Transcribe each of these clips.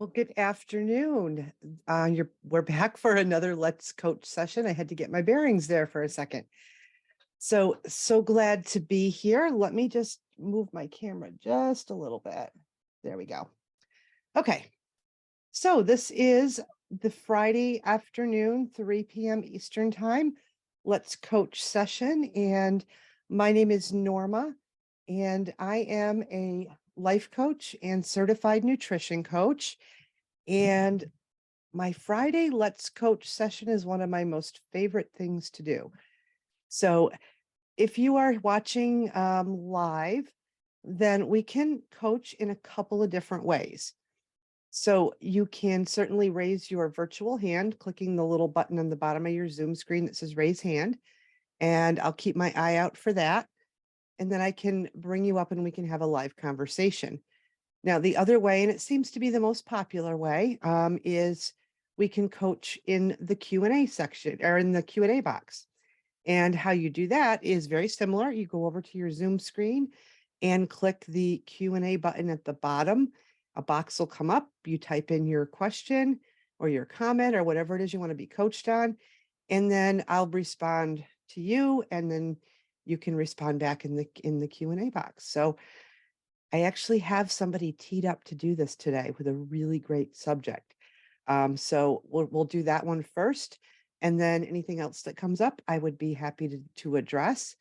Well, good afternoon. We're back for another Let's Coach session. I had to get my bearings there for a second. So glad to be here. Let me just move my camera just a little bit. There we go. Okay. So this is the Friday afternoon, 3 p.m. Eastern Time, Let's Coach session. And my name is Norma, and I am a life coach and certified nutrition coach. And my Friday Let's Coach session is one of my most favorite things to do. So if you are watching live, then we can coach in a couple of different ways. So you can certainly raise your virtual hand, clicking the little button on the bottom of your Zoom screen that says raise hand. And I'll keep my eye out for that. And then I can bring you up and we can have a live conversation. Now, the other way, and it seems to be the most popular way, is we can coach in the Q&A section or in the Q&A box. And how you do that is very similar. You go over to your Zoom screen and click the Q&A button at the bottom. A box will come up. You type in your question or your comment or whatever it is you want to be coached on. And then I'll respond to you, and then you can respond back in the Q&A box. So I actually have somebody teed up to do this today with a really great subject. So we'll do that one first, and then anything else that comes up, I would be happy to address.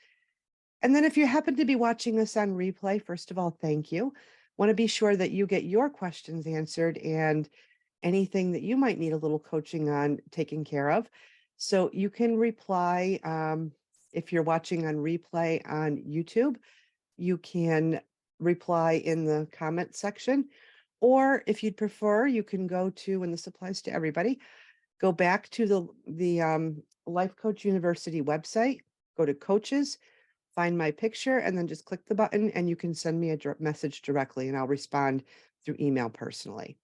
And then if you happen to be watching this on replay, first of all, thank you. Want to be sure that you get your questions answered and anything that you might need a little coaching on taken care of. So you can reply if you're watching on replay on YouTube. You can reply in the comment section, or if you'd prefer, you can go to, and this applies to everybody, go back to the Life Coach University website, go to coaches, find my picture, and then just click the button and you can send me a message directly and I'll respond through email personally.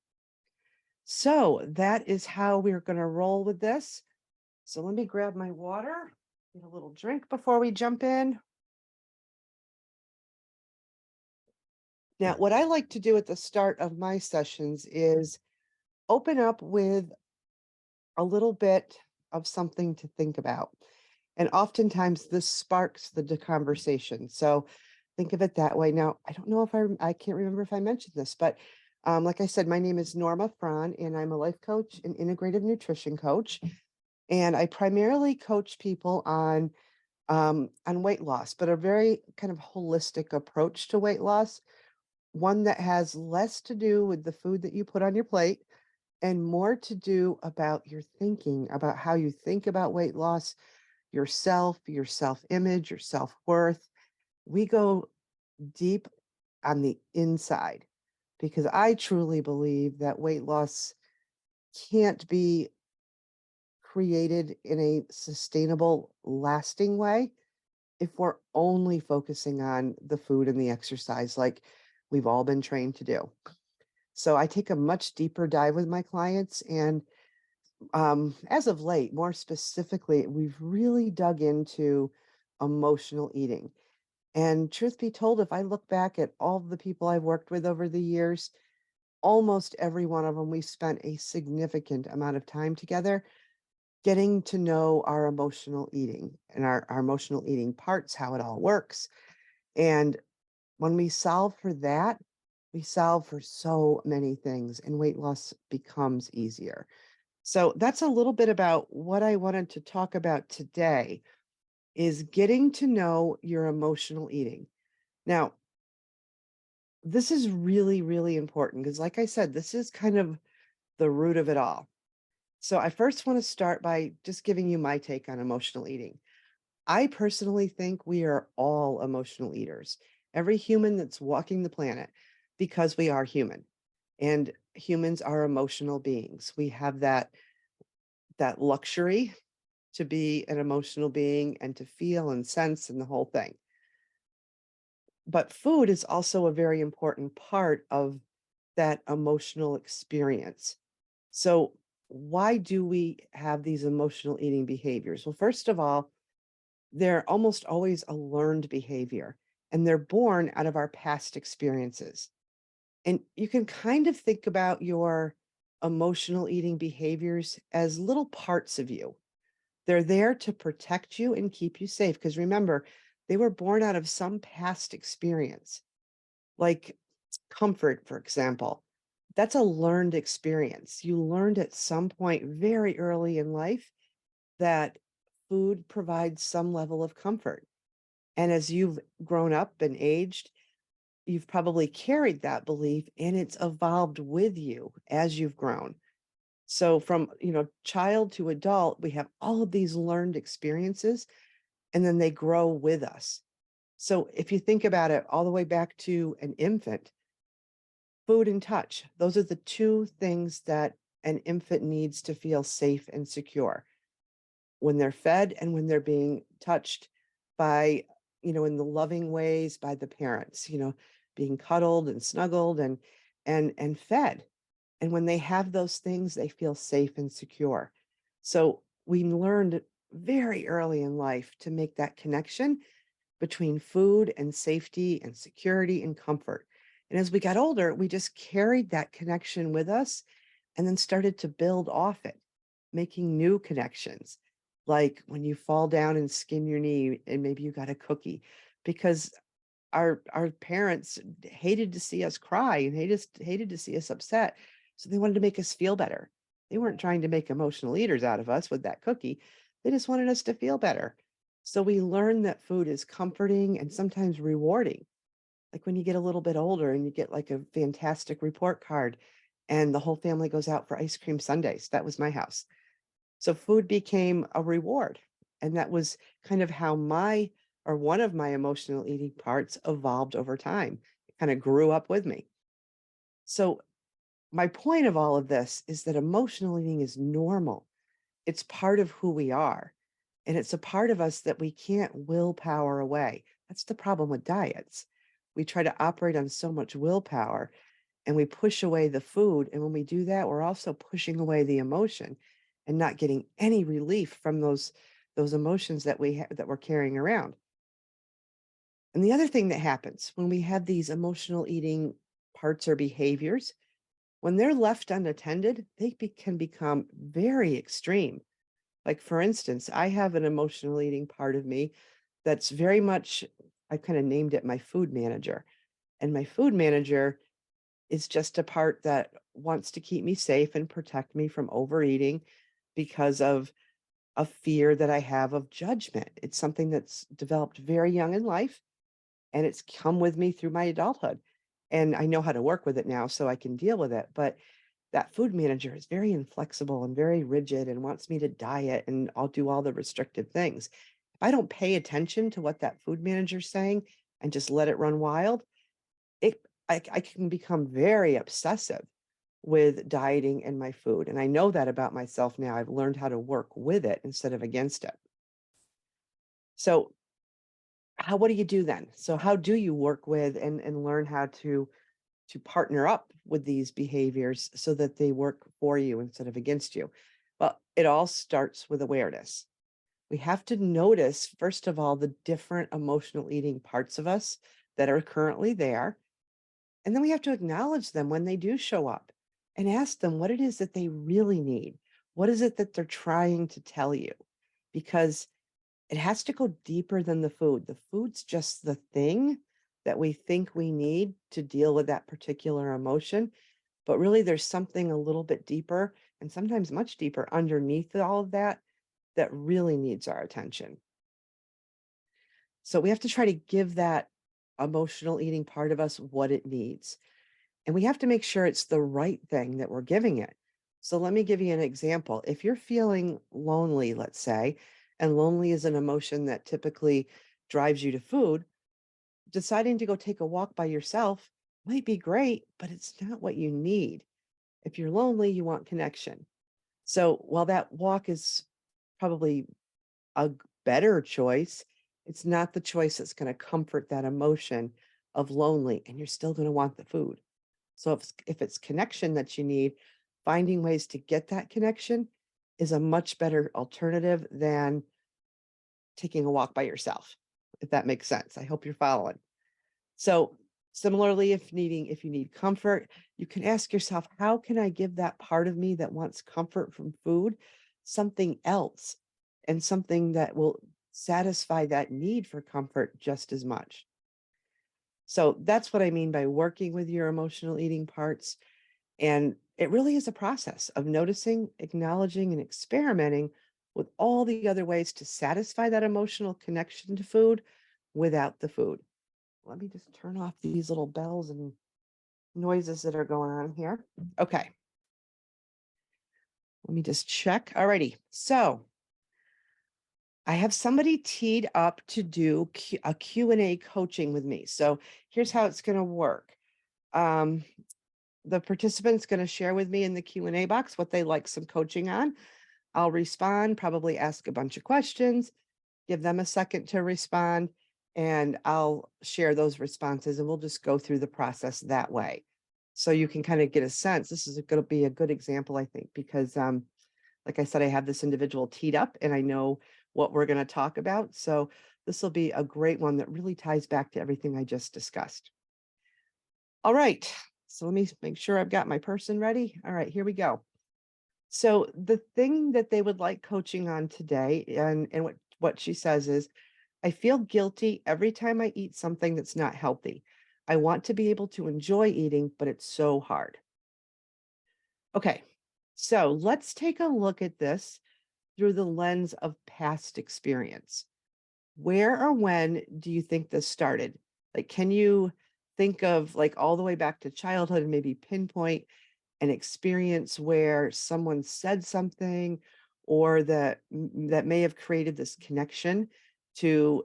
So that is how we're going to roll with this. So let me grab my water, get a little drink before we jump in. Now, what I like to do at the start of my sessions is open up with a little bit of something to think about. And oftentimes this sparks the conversation. So think of it that way. Now, I don't know if I can't remember if I mentioned this, but like I said, my name is Norma Frahn, and I'm a life coach and integrative nutrition coach. And I primarily coach people on weight loss, but a very kind of holistic approach to weight loss, one that has less to do with the food that you put on your plate and more to do about your thinking, about how you think about weight loss, yourself, your self-image, your self-worth. We go deep on the inside because I truly believe that weight loss can't be created in a sustainable, lasting way if we're only focusing on the food and the exercise like we've all been trained to do. So I take a much deeper dive with my clients. And as of late, more specifically, we've really dug into emotional eating. And truth be told, if I look back at all the people I've worked with over the years, almost every one of them, we spent a significant amount of time together getting to know our emotional eating and our emotional eating parts, how it all works. And when we solve for that, we solve for so many things, and weight loss becomes easier. So that's a little bit about what I wanted to talk about today is getting to know your emotional eating. Now, this is really, really important because like I said, this is kind of the root of it all. So I first want to start by just giving you my take on emotional eating. I personally think we are all emotional eaters, every human that's walking the planet, because we are human and humans are emotional beings. We have that luxury to be an emotional being and to feel and sense and the whole thing. But food is also a very important part of that emotional experience. So why do we have these emotional eating behaviors? Well, first of all, they're almost always a learned behavior, and they're born out of our past experiences. And you can kind of think about your emotional eating behaviors as little parts of you. They're there to protect you and keep you safe. Because remember, they were born out of some past experience, like comfort, for example. That's a learned experience. You learned at some point very early in life that food provides some level of comfort. And as you've grown up and aged, you've probably carried that belief and it's evolved with you as you've grown. So from, child to adult, we have all of these learned experiences and then they grow with us. So if you think about it all the way back to an infant, food and touch, those are the two things that an infant needs to feel safe and secure when they're fed and when they're being touched by, in the loving ways by the parents, being cuddled and snuggled and fed. And when they have those things, they feel safe and secure. So we learned very early in life to make that connection between food and safety and security and comfort. And as we got older, we just carried that connection with us and then started to build off it, making new connections. Like when you fall down and skin your knee and maybe you got a cookie, because our parents hated to see us cry and hated to see us upset. So they wanted to make us feel better. They weren't trying to make emotional eaters out of us with that cookie. They just wanted us to feel better. So we learn that food is comforting and sometimes rewarding. Like when you get a little bit older and you get like a fantastic report card and the whole family goes out for ice cream sundaes. That was my house. So food became a reward. And that was kind of how my or one of my emotional eating parts evolved over time. It kind of grew up with me. So my point of all of this is that emotional eating is normal. It's part of who we are. And it's a part of us that we can't willpower away. That's the problem with diets. We try to operate on so much willpower and we push away the food. And when we do that, we're also pushing away the emotion and not getting any relief from those emotions that that we're carrying around. And the other thing that happens when we have these emotional eating parts or behaviors, when they're left unattended, can become very extreme. Like, for instance, I have an emotional eating part of me that's very much, I kind of named it my food manager. And my food manager is just a part that wants to keep me safe and protect me from overeating because of a fear that I have of judgment. It's something that's developed very young in life and it's come with me through my adulthood. And I know how to work with it now so I can deal with it. But that food manager is very inflexible and very rigid and wants me to diet and I'll do all the restrictive things. If I don't pay attention to what that food manager's saying and just let it run wild, I can become very obsessive with dieting and my food. And I know that about myself now. I've learned how to work with it instead of against it. So what do you do then? So how do you work with and learn how to partner up with these behaviors so that they work for you instead of against you? Well, it all starts with awareness. We have to notice, first of all, the different emotional eating parts of us that are currently there. And then we have to acknowledge them when they do show up and ask them what it is that they really need. What is it that they're trying to tell you? Because it has to go deeper than the food. The food's just the thing that we think we need to deal with that particular emotion. But really, there's something a little bit deeper and sometimes much deeper underneath all of that that really needs our attention. So we have to try to give that emotional eating part of us what it needs. And we have to make sure it's the right thing that we're giving it. So let me give you an example. If you're feeling lonely, let's say, and lonely is an emotion that typically drives you to food, deciding to go take a walk by yourself might be great, but it's not what you need. If you're lonely, you want connection. So while that walk is probably a better choice, it's not the choice that's going to comfort that emotion of lonely, and you're still going to want the food. So if it's connection that you need, finding ways to get that connection is a much better alternative than taking a walk by yourself, if that makes sense. I hope you're following. So Similarly, if you need comfort, you can ask yourself, how can I give that part of me that wants comfort from food something else and something that will satisfy that need for comfort just as much? So that's what I mean by working with your emotional eating parts. And it really is a process of noticing, acknowledging, and experimenting with all the other ways to satisfy that emotional connection to food without the food. Let me just turn off these little bells and noises that are going on here. Okay, let me just check. Alrighty, so I have somebody teed up to do a Q&A coaching with me. So here's how it's going to work. Um, the participant's going to share with me in the Q&A box what they like some coaching on. I'll respond, probably ask a bunch of questions, give them a second to respond, and I'll share those responses and we'll just go through the process that way. So you can kind of get a sense. This is going to be a good example, I think, because like I said, I have this individual teed up and I know what we're going to talk about. So this will be a great one that really ties back to everything I just discussed. All right. So let me make sure I've got my person ready. All right, here we go. So the thing that they would like coaching on today, and what she says is, I feel guilty every time I eat something that's not healthy. I want to be able to enjoy eating, but it's so hard. Okay, so let's take a look at this through the lens of past experience. Where or when do you think this started? Like, can you think of like all the way back to childhood and maybe pinpoint an experience where someone said something or that may have created this connection to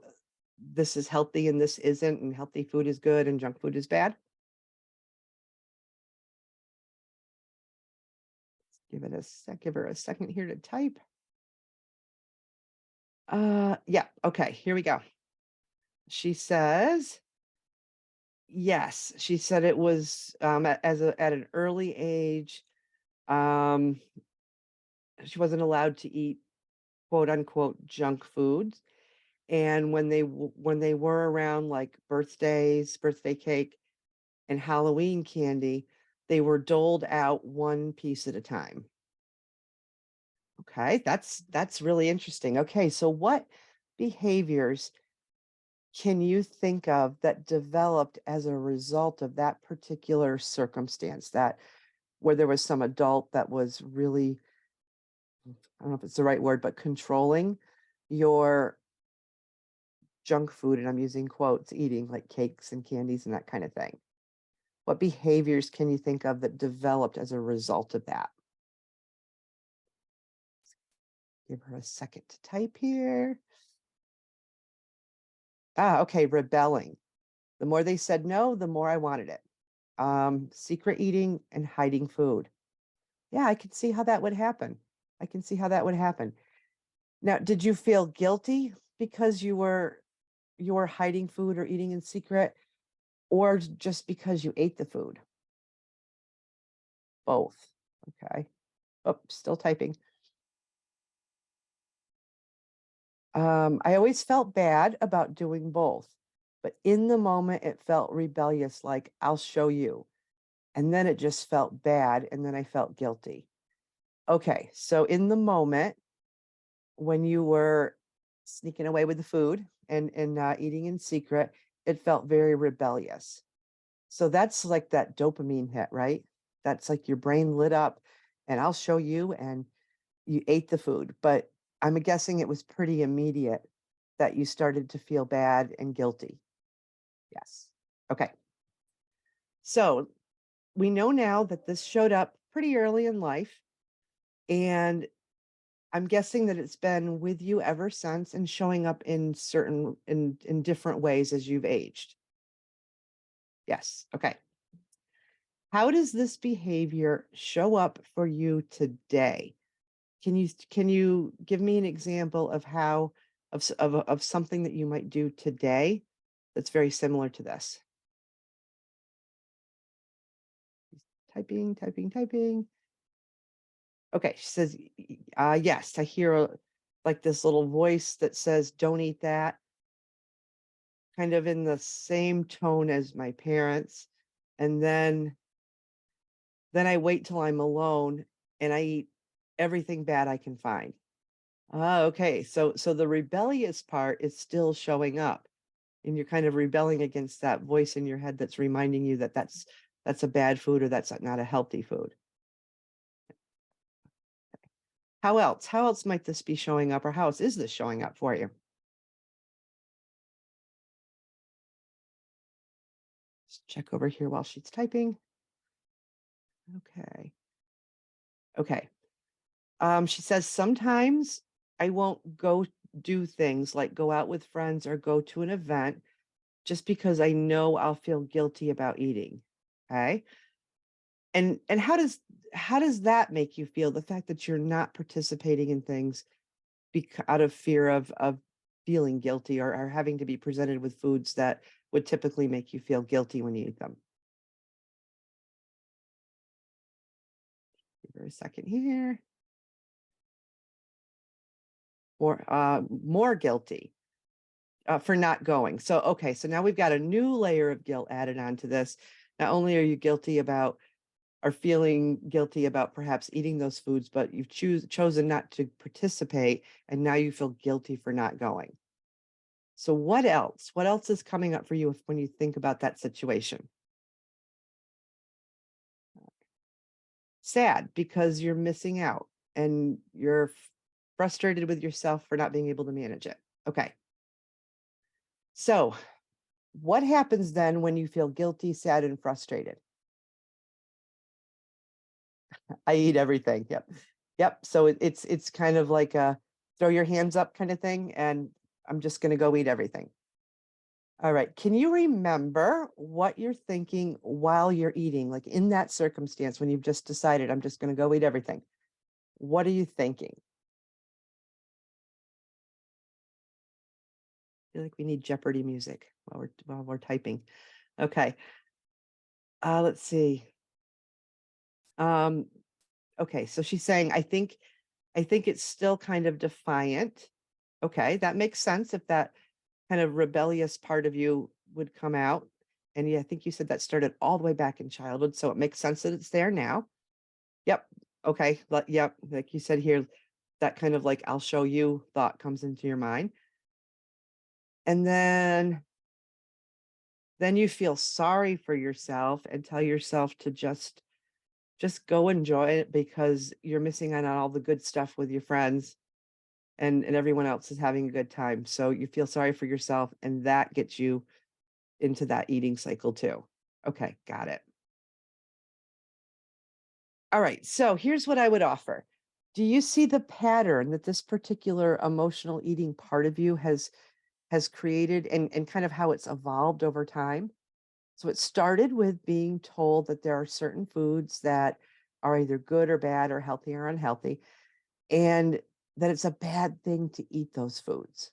this is healthy and this isn't, and healthy food is good and junk food is bad? Give her a second here to type. Yeah, okay, here we go. She says, yes, she said it was at an early age. Um, she wasn't allowed to eat quote unquote junk foods. And when they were around like birthdays, birthday cake, and Halloween candy, they were doled out one piece at a time. Okay, that's really interesting. Okay, so what behaviors can you think of that developed as a result of that particular circumstance, that where there was some adult that was really, I don't know if it's the right word, but controlling your junk food, and I'm using quotes, eating like cakes and candies and that kind of thing? What behaviors can you think of that developed as a result of that? Give her a second to type here. Okay, rebelling. The more they said no, the more I wanted it. Secret eating and hiding food. Yeah, I could see how that would happen. I can see how that would happen. Now, did you feel guilty because you were hiding food or eating in secret, or just because you ate the food? Both. Okay. Oh, still typing. I always felt bad about doing both, but in the moment it felt rebellious, like I'll show you. And then it just felt bad, and then I felt guilty. Okay, so in the moment when you were sneaking away with the food and eating in secret, it felt very rebellious. So that's like that dopamine hit, right? That's like your brain lit up, and I'll show you, and you ate the food. But I'm guessing it was pretty immediate that you started to feel bad and guilty. Yes. Okay. So we know now that this showed up pretty early in life, and I'm guessing that it's been with you ever since and showing up in in different ways as you've aged. Yes. Okay. How does this behavior show up for you today? Can you give me an example of how of something that you might do today that's very similar to this? Typing, typing, typing. Okay, she says, yes, I hear like this little voice that says, don't eat that. kind of in the same tone as my parents. And then I wait till I'm alone and I eat everything bad I can find. Ah, okay. So the rebellious part is still showing up, and you're kind of rebelling against that voice in your head that's reminding you that that's a bad food or that's not a healthy food. How else? How else might this be showing up, or how else is this showing up for you? Just check over here while she's typing. Okay. Okay. She says sometimes I won't go do things like go out with friends or go to an event just because I know I'll feel guilty about eating. Okay. And how does that make you feel? The fact that you're not participating in things out of fear of feeling guilty or having to be presented with foods that would typically make you feel guilty when you eat them. Give her a second here. More guilty for not going. So okay, so now we've got a new layer of guilt added onto this. Not only are you guilty about or feeling guilty about perhaps eating those foods, but you've chosen not to participate, and now you feel guilty for not going. So what else? What else is coming up for you when you think about that situation? Sad because you're missing out and you're frustrated with yourself for not being able to manage it. Okay. So, what happens then when you feel guilty, sad, and frustrated? I eat everything. Yep. Yep. So it's kind of like a throw your hands up kind of thing. And I'm just going to go eat everything. All right. Can you remember what you're thinking while you're eating? Like in that circumstance, when you've just decided, I'm just going to go eat everything. What are you thinking? I feel like we need Jeopardy music while we're typing. Okay. Let's see. Um, okay. So she's saying, I think it's still kind of defiant. Okay, that makes sense if that kind of rebellious part of you would come out. And yeah, I think you said that started all the way back in childhood. So it makes sense that it's there now. Yep. Okay. Yep. Like you said here, that kind of like I'll show you thought comes into your mind. And then you feel sorry for yourself and tell yourself to just go enjoy it because you're missing out on all the good stuff with your friends and everyone else is having a good time. So you feel sorry for yourself and that gets you into that eating cycle too. Okay, got it. All right, so here's what I would offer. Do you see the pattern that this particular emotional eating part of you has created and kind of how it's evolved over time? So it started with being told that there are certain foods that are either good or bad or healthy or unhealthy, and that it's a bad thing to eat those foods.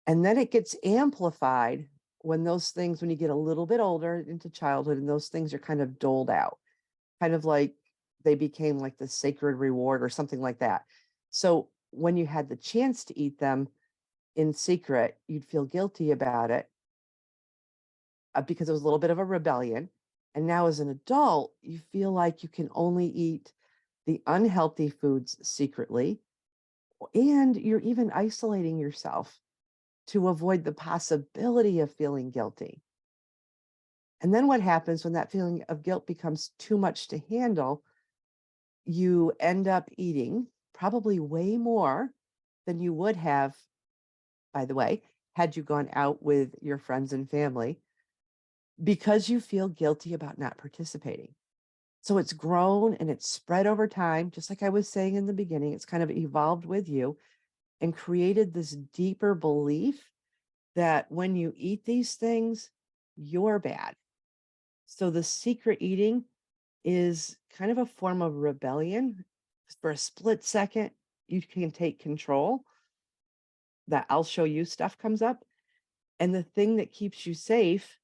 And then it gets amplified when those things, when you get a little bit older into childhood and those things are kind of doled out, kind of like they became like the sacred reward or something like that. So when you had the chance to eat them in secret, you'd feel guilty about it because it was a little bit of a rebellion. And now as an adult, you feel like you can only eat the unhealthy foods secretly, and you're even isolating yourself to avoid the possibility of feeling guilty. And then what happens when that feeling of guilt becomes too much to handle? You end up eating probably way more than you would have, by the way, had you gone out with your friends and family because you feel guilty about not participating. So it's grown and it's spread over time, just like I was saying in the beginning, it's kind of evolved with you and created this deeper belief that when you eat these things, you're bad. So the secret eating is kind of a form of rebellion. For a split second, you can take control. That I'll show you stuff comes up. And the thing that keeps you safe,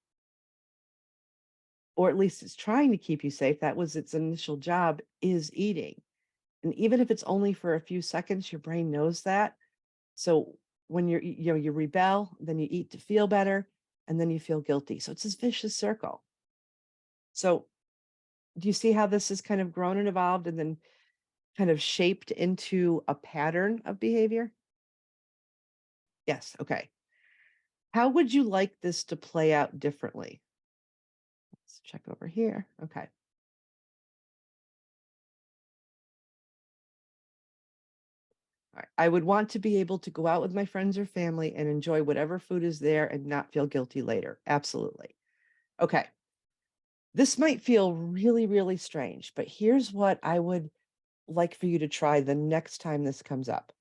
or at least it's trying to keep you safe, that was its initial job, is eating. And even if it's only for a few seconds, your brain knows that. So when you rebel, then you eat to feel better, and then you feel guilty. So it's this vicious circle. So do you see how this has kind of grown and evolved and then kind of shaped into a pattern of behavior? Yes. Okay. How would you like this to play out differently? Let's check over here. Okay. All right. I would want to be able to go out with my friends or family and enjoy whatever food is there and not feel guilty later. Absolutely. Okay. This might feel really, really strange, but here's what I would like for you to try the next time this comes up.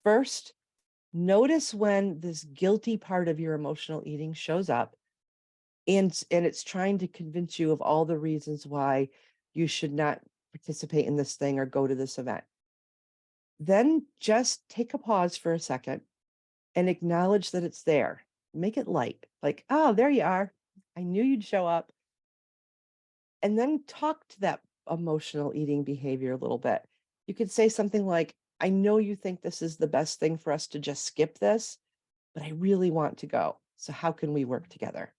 First, notice when this guilty part of your emotional eating shows up and it's trying to convince you of all the reasons why you should not participate in this thing or go to this event. Then just take a pause for a second and acknowledge that it's there. Make it light, like, oh, there you are. I knew you'd show up. And then talk to that emotional eating behavior a little bit. You could say something like, I know you think this is the best thing for us to just skip this, but I really want to go. So, how can we work together?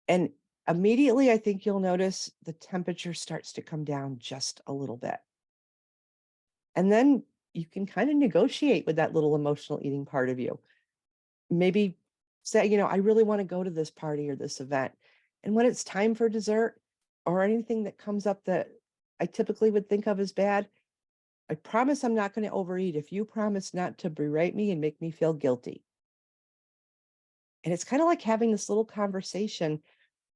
And immediately, I think you'll notice the temperature starts to come down just a little bit. And then you can kind of negotiate with that little emotional eating part of you. Maybe say, I really want to go to this party or this event. And when it's time for dessert or anything that comes up that I typically would think of as bad, I promise I'm not going to overeat if you promise not to berate me and make me feel guilty. And it's kind of like having this little conversation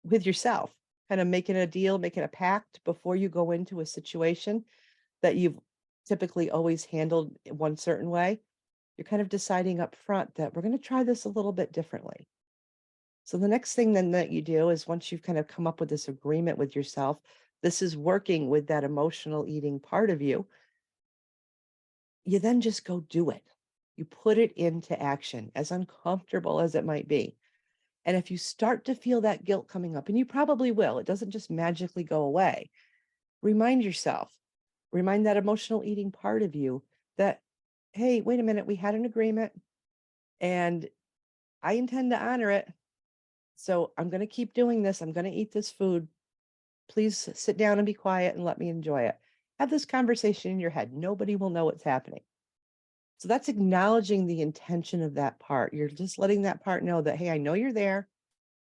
with yourself, kind of making a deal, making a pact before you go into a situation that you've typically always handled one certain way. You're kind of deciding up front that we're going to try this a little bit differently. So the next thing then that you do is once you've kind of come up with this agreement with yourself, this is working with that emotional eating part of you, you then just go do it. You put it into action, as uncomfortable as it might be. And if you start to feel that guilt coming up, and you probably will, it doesn't just magically go away. Remind yourself, remind that emotional eating part of you that, hey, wait a minute, we had an agreement and I intend to honor it. So I'm going to keep doing this. I'm going to eat this food. Please sit down and be quiet and let me enjoy it. Have this conversation in your head. Nobody will know what's happening. So that's acknowledging the intention of that part. You're just letting that part know that, hey, I know you're there.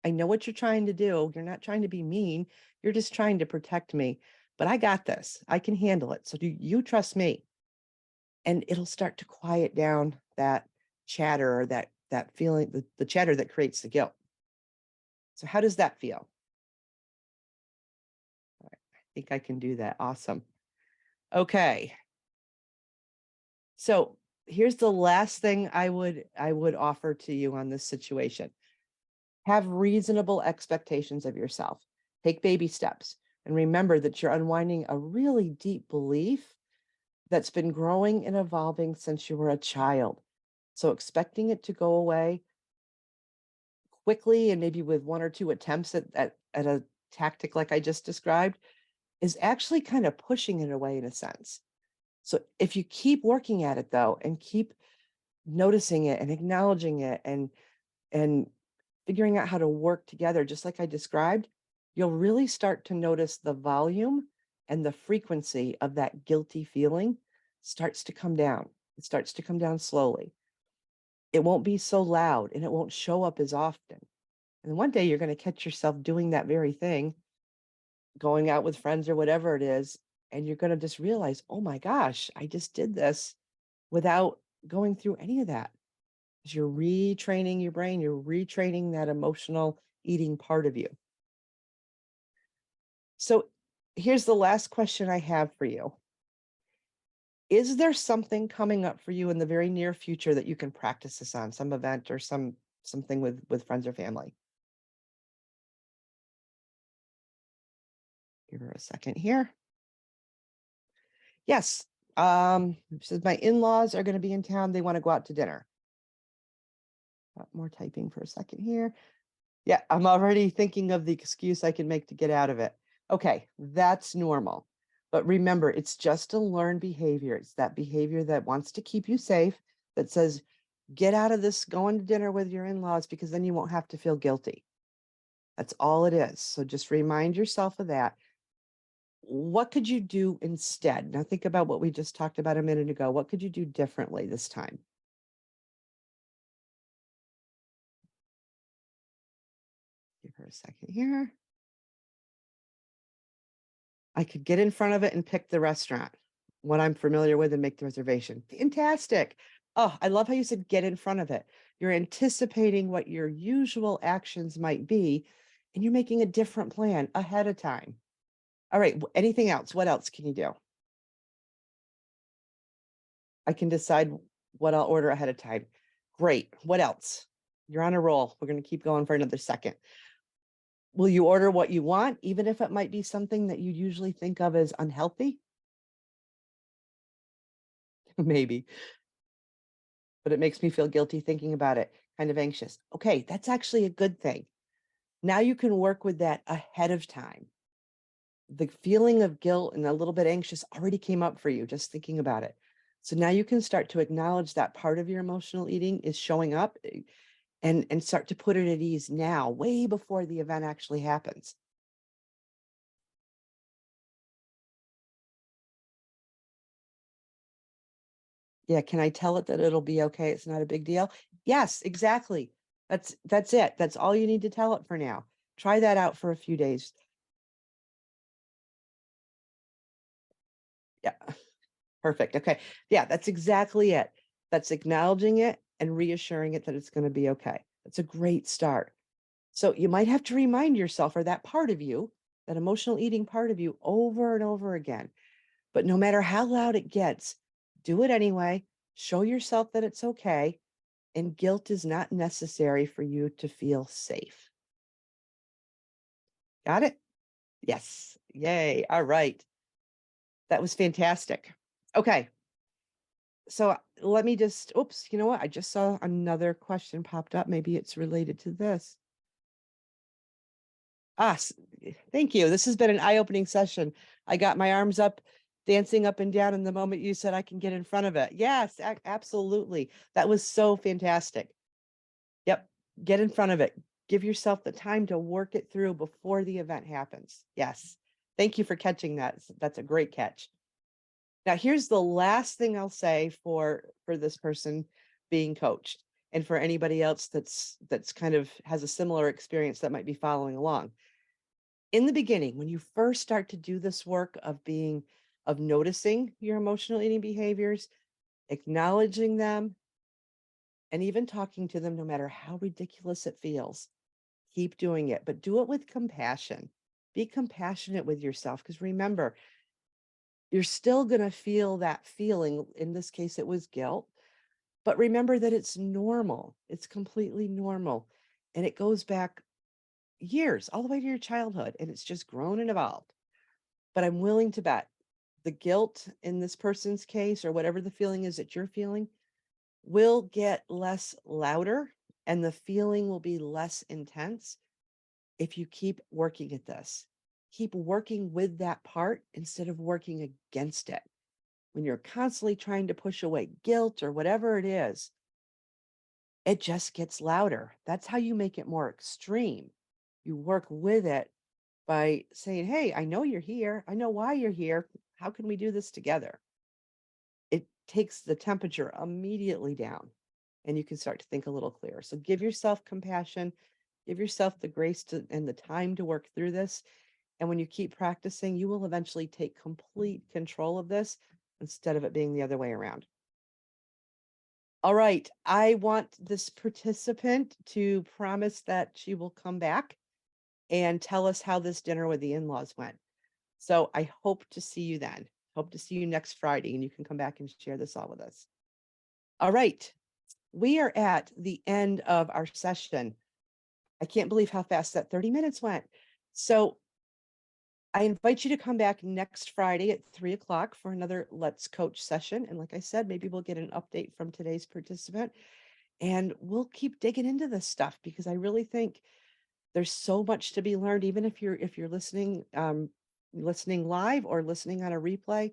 I know what you're trying to do. You're not trying to be mean. You're just trying to protect me. But I got this. I can handle it. So do you trust me? And it'll start to quiet down that chatter or that feeling, the chatter that creates the guilt. So how does that feel? I think I can do that. Awesome. Okay. So here's the last thing I would offer to you on this situation. Have reasonable expectations of yourself. Take baby steps and remember that you're unwinding a really deep belief that's been growing and evolving since you were a child. So expecting it to go away quickly and maybe with one or two attempts at a tactic like I just described is actually kind of pushing it away in a sense. So if you keep working at it though and keep noticing it and acknowledging it and figuring out how to work together just like I described, you'll really start to notice the volume and the frequency of that guilty feeling starts to come down. It starts to come down slowly. It won't be so loud and it won't show up as often. And one day you're going to catch yourself doing that very thing, going out with friends or whatever it is, and you're going to just realize, oh my gosh, I just did this without going through any of that. 'Cause you're retraining your brain, you're retraining that emotional eating part of you. So here's the last question I have for you. Is there something coming up for you in the very near future that you can practice this on, some event or something with friends or family? Give her a second here. Yes. It says my in-laws are going to be in town. They want to go out to dinner. More typing for a second here. Yeah, I'm already thinking of the excuse I can make to get out of it. Okay, that's normal. But remember, it's just a learned behavior. It's that behavior that wants to keep you safe, that says, get out of this going to dinner with your in-laws because then you won't have to feel guilty. That's all it is. So just remind yourself of that. What could you do instead? Now think about what we just talked about a minute ago. What could you do differently this time? Give her a second here. I could get in front of it and pick the restaurant, what I'm familiar with, and make the reservation. Fantastic. Oh, I love how you said get in front of it. You're anticipating what your usual actions might be, and you're making a different plan ahead of time. All right. Anything else? What else can you do? I can decide what I'll order ahead of time. Great. What else? You're on a roll. We're going to keep going for another second. Will you order what you want, even if it might be something that you usually think of as unhealthy? Maybe, but it makes me feel guilty thinking about it, kind of anxious. Okay, that's actually a good thing. Now you can work with that ahead of time. The feeling of guilt and a little bit anxious already came up for you just thinking about it. So now you can start to acknowledge that part of your emotional eating is showing up, and start to put it at ease now, way before the event actually happens. Yeah, can I tell it that it'll be okay? It's not a big deal. Yes, exactly. That's it. That's all you need to tell it for now. Try that out for a few days. Yeah, perfect. Okay. Yeah, that's exactly it. That's acknowledging it and reassuring it that it's going to be okay. That's a great start. So you might have to remind yourself, or that part of you, that emotional eating part of you, over and over again. But no matter how loud it gets, do it anyway. Show yourself that it's okay. And guilt is not necessary for you to feel safe. Got it? Yes. Yay. All right. That was fantastic. Okay. So let me just, oops, you know what? I just saw another question popped up. Maybe it's related to this. Ah, thank you. This has been an eye-opening session. I got my arms up, dancing up and down in the moment you said I can get in front of it. Yes, absolutely. That was so fantastic. Yep. Get in front of it. Give yourself the time to work it through before the event happens. Yes. Thank you for catching that. That's a great catch. Now, here's the last thing I'll say for this person being coached, and for anybody else that's kind of has a similar experience that might be following along. In the beginning, when you first start to do this work of noticing your emotional eating behaviors, acknowledging them, and even talking to them, no matter how ridiculous it feels, keep doing it, but do it with compassion. Be compassionate with yourself, because remember, you're still going to feel that feeling. In this case, it was guilt, but remember that it's normal. It's completely normal. And it goes back years, all the way to your childhood, and it's just grown and evolved. But I'm willing to bet the guilt in this person's case, or whatever the feeling is that you're feeling, will get less louder, and the feeling will be less intense if you keep working at this. Keep working with that part instead of working against it. When you're constantly trying to push away guilt or whatever it is, it just gets louder. That's how you make it more extreme. You work with it by saying, hey, I know you're here. I know why you're here. How can we do this together? It takes the temperature immediately down, and you can start to think a little clearer. So give yourself compassion, give yourself the grace to and the time to work through this. And when you keep practicing, you will eventually take complete control of this instead of it being the other way around. All right. I want this participant to promise that she will come back and tell us how this dinner with the in laws went. So I hope to see you then. Hope to see you next Friday, and you can come back and share this all with us. All right. We are at the end of our session. I can't believe how fast that 30 minutes went. So I invite you to come back next Friday at 3 o'clock for another Let's Coach session. And like I said, maybe we'll get an update from today's participant, and we'll keep digging into this stuff, because I really think there's so much to be learned, even if you're listening listening live or listening on a replay.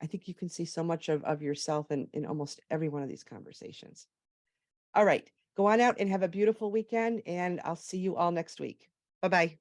I think you can see so much of yourself in almost every one of these conversations. All right. Go on out and have a beautiful weekend, and I'll see you all next week. Bye bye.